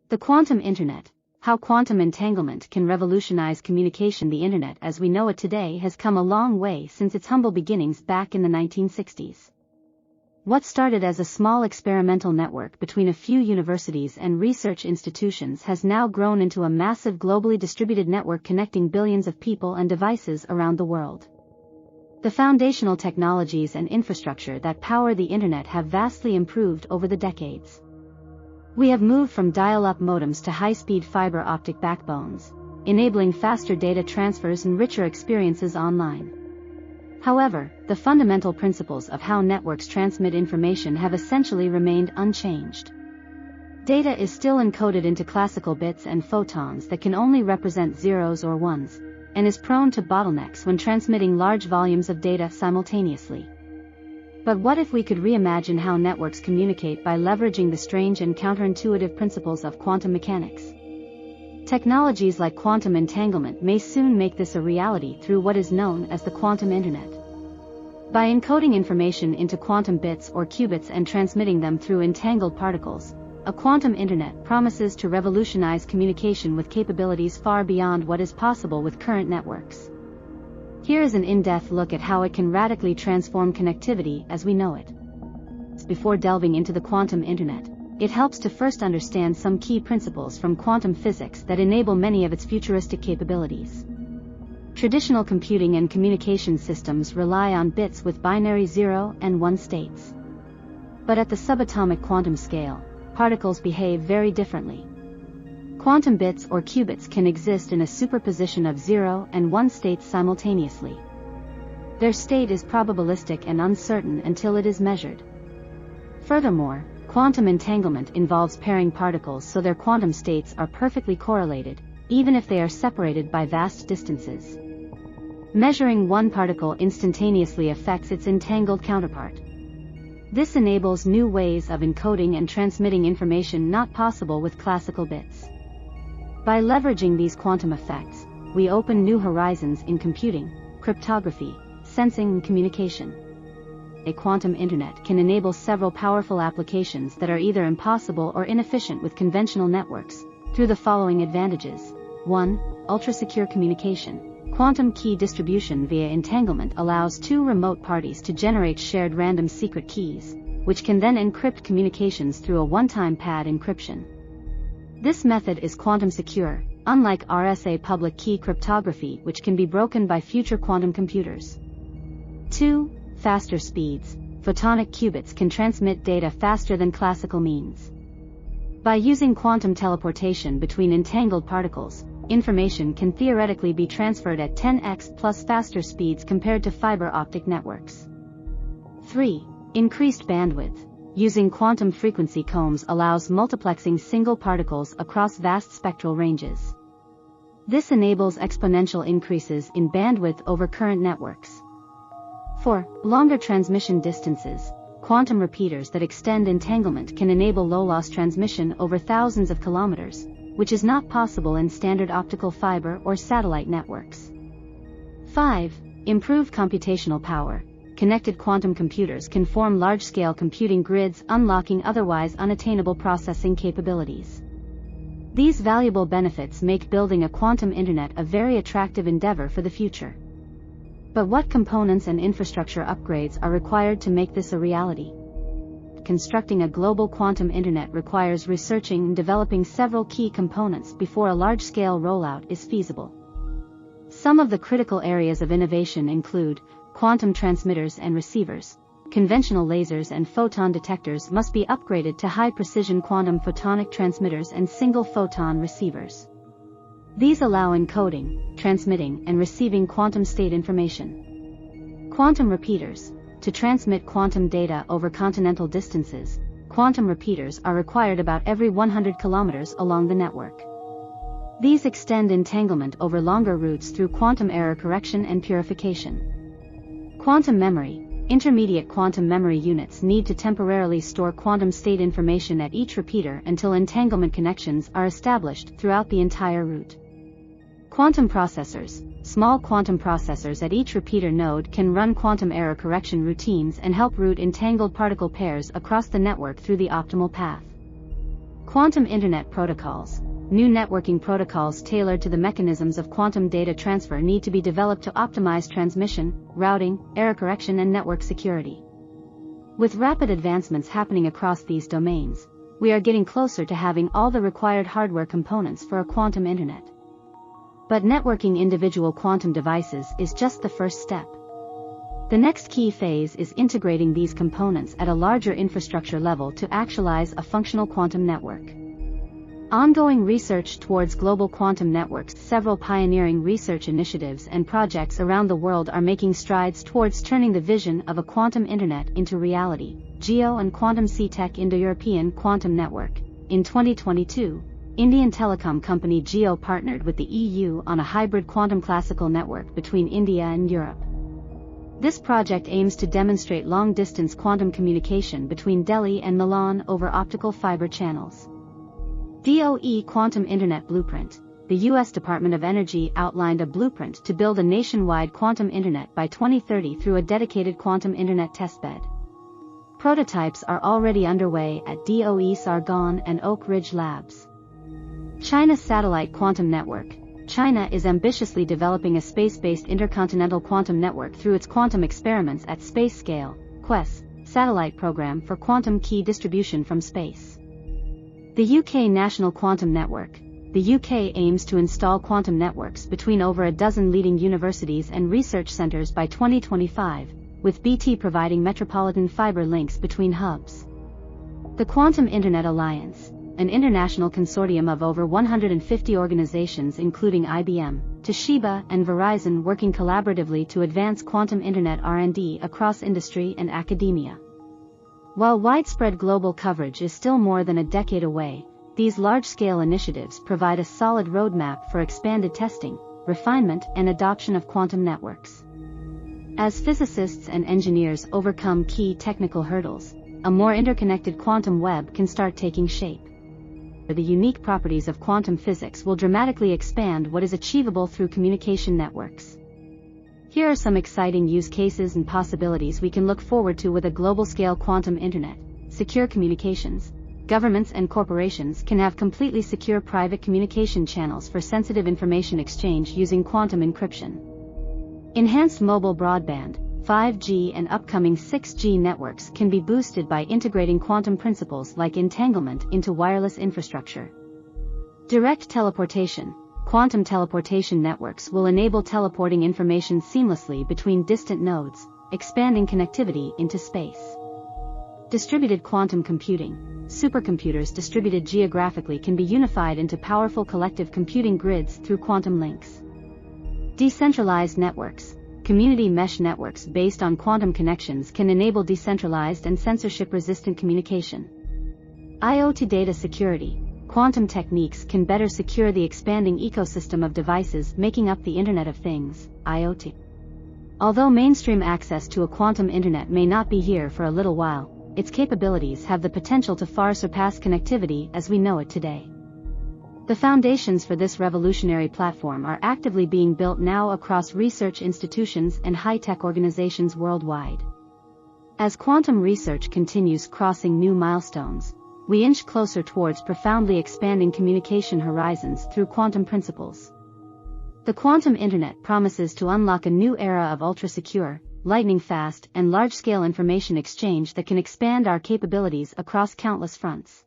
The quantum internet. How quantum entanglement can revolutionize communication. The internet as we know it today has come a long way since its humble beginnings back in the 1960s. What started as a small experimental network between a few universities and research institutions has now grown into a massive globally distributed network connecting billions of people and devices around the world. The foundational technologies and infrastructure that power the internet have vastly improved over the decades. We have moved from dial-up modems to high-speed fiber optic backbones, enabling faster data transfers and richer experiences online. However, the fundamental principles of how networks transmit information have essentially remained unchanged. Data is still encoded into classical bits and photons that can only represent zeros or ones, and is prone to bottlenecks when transmitting large volumes of data simultaneously. But what if we could reimagine how networks communicate by leveraging the strange and counterintuitive principles of quantum mechanics? Technologies like quantum entanglement may soon make this a reality through what is known as the quantum internet. By encoding information into quantum bits or qubits and transmitting them through entangled particles, a quantum internet promises to revolutionize communication with capabilities far beyond what is possible with current networks. Here is an in-depth look at how it can radically transform connectivity as we know it. Before delving into the quantum internet, it helps to first understand some key principles from quantum physics that enable many of its futuristic capabilities. Traditional computing and communication systems rely on bits with binary 0 and 1 states. But at the subatomic quantum scale, particles behave very differently. Quantum bits or qubits can exist in a superposition of 0 and 1 states simultaneously. Their state is probabilistic and uncertain until it is measured. Furthermore, quantum entanglement involves pairing particles so their quantum states are perfectly correlated, even if they are separated by vast distances. Measuring one particle instantaneously affects its entangled counterpart. This enables new ways of encoding and transmitting information not possible with classical bits. By leveraging these quantum effects, we open new horizons in computing, cryptography, sensing and communication. A quantum internet can enable several powerful applications that are either impossible or inefficient with conventional networks, through the following advantages. 1. Ultra-secure communication. Quantum key distribution via entanglement allows two remote parties to generate shared random secret keys, which can then encrypt communications through a one-time pad encryption. This method is quantum secure, unlike RSA public key cryptography, which can be broken by future quantum computers. 2. Faster speeds. Photonic qubits can transmit data faster than classical means. By using quantum teleportation between entangled particles, information can theoretically be transferred at 10x plus faster speeds compared to fiber optic networks. 3. Increased bandwidth. Using quantum frequency combs allows multiplexing single particles across vast spectral ranges. This enables exponential increases in bandwidth over current networks. 4. Longer transmission distances. Quantum repeaters that extend entanglement can enable low-loss transmission over thousands of kilometers, which is not possible in standard optical fiber or satellite networks. 5. Improved computational power. Connected quantum computers can form large-scale computing grids, unlocking otherwise unattainable processing capabilities. These valuable benefits make building a quantum internet a very attractive endeavor for the future. But what components and infrastructure upgrades are required to make this a reality? Constructing a global quantum internet requires researching and developing several key components before a large-scale rollout is feasible. Some of the critical areas of innovation include quantum transmitters and receivers. Conventional lasers and photon detectors must be upgraded to high-precision quantum photonic transmitters and single-photon receivers. These allow encoding, transmitting, and receiving quantum state information. Quantum repeaters. To transmit quantum data over continental distances, quantum repeaters are required about every 100 kilometers along the network. These extend entanglement over longer routes through quantum error correction and purification. Quantum memory. Intermediate quantum memory units need to temporarily store quantum state information at each repeater until entanglement connections are established throughout the entire route. Quantum processors. Small quantum processors at each repeater node can run quantum error correction routines and help route entangled particle pairs across the network through the optimal path. Quantum Internet protocols. New networking protocols tailored to the mechanisms of quantum data transfer need to be developed to optimize transmission, routing, error correction, and network security. With rapid advancements happening across these domains, we are getting closer to having all the required hardware components for a quantum internet. But networking individual quantum devices is just the first step. The next key phase is integrating these components at a larger infrastructure level to actualize a functional quantum network. Ongoing research towards global quantum networks. Several pioneering research initiatives and projects around the world are making strides towards turning the vision of a quantum internet into reality. GEO and Quantum C-Tech Indo-European Quantum Network. In 2022, Indian telecom company GEO partnered with the EU on a hybrid quantum classical network between India and Europe. This project aims to demonstrate long-distance quantum communication between Delhi and Milan over optical fiber channels. DOE Quantum Internet Blueprint. The U.S. Department of Energy outlined a blueprint to build a nationwide quantum internet by 2030 through a dedicated quantum internet testbed. Prototypes are already underway at DOE Sargon and Oak Ridge Labs. China's Satellite Quantum Network. China is ambitiously developing a space-based intercontinental quantum network through its quantum experiments at space scale, QUESS, satellite program for quantum key distribution from space. The UK National Quantum Network. The UK aims to install quantum networks between over a dozen leading universities and research centres by 2025, with BT providing metropolitan fibre links between hubs. The Quantum Internet Alliance, an international consortium of over 150 organizations including IBM, Toshiba, and Verizon working collaboratively to advance quantum internet R&D across industry and academia. While widespread global coverage is still more than a decade away, these large-scale initiatives provide a solid roadmap for expanded testing, refinement, and adoption of quantum networks. As physicists and engineers overcome key technical hurdles, a more interconnected quantum web can start taking shape. The unique properties of quantum physics will dramatically expand what is achievable through communication networks. Here are some exciting use cases and possibilities we can look forward to with a global-scale quantum internet. Secure communications. Governments and corporations can have completely secure private communication channels for sensitive information exchange using quantum encryption. Enhanced mobile broadband, 5G and upcoming 6G networks can be boosted by integrating quantum principles like entanglement into wireless infrastructure. Direct teleportation. Quantum teleportation networks will enable teleporting information seamlessly between distant nodes, expanding connectivity into space. Distributed quantum computing. Supercomputers distributed geographically can be unified into powerful collective computing grids through quantum links. Decentralized networks. Community mesh networks based on quantum connections can enable decentralized and censorship-resistant communication. IoT data security. Quantum techniques can better secure the expanding ecosystem of devices making up the Internet of Things, IoT. Although mainstream access to a quantum internet may not be here for a little while, its capabilities have the potential to far surpass connectivity as we know it today. The foundations for this revolutionary platform are actively being built now across research institutions and high-tech organizations worldwide. As quantum research continues crossing new milestones, we inch closer towards profoundly expanding communication horizons through quantum principles. The quantum internet promises to unlock a new era of ultra-secure, lightning-fast, and large-scale information exchange that can expand our capabilities across countless fronts.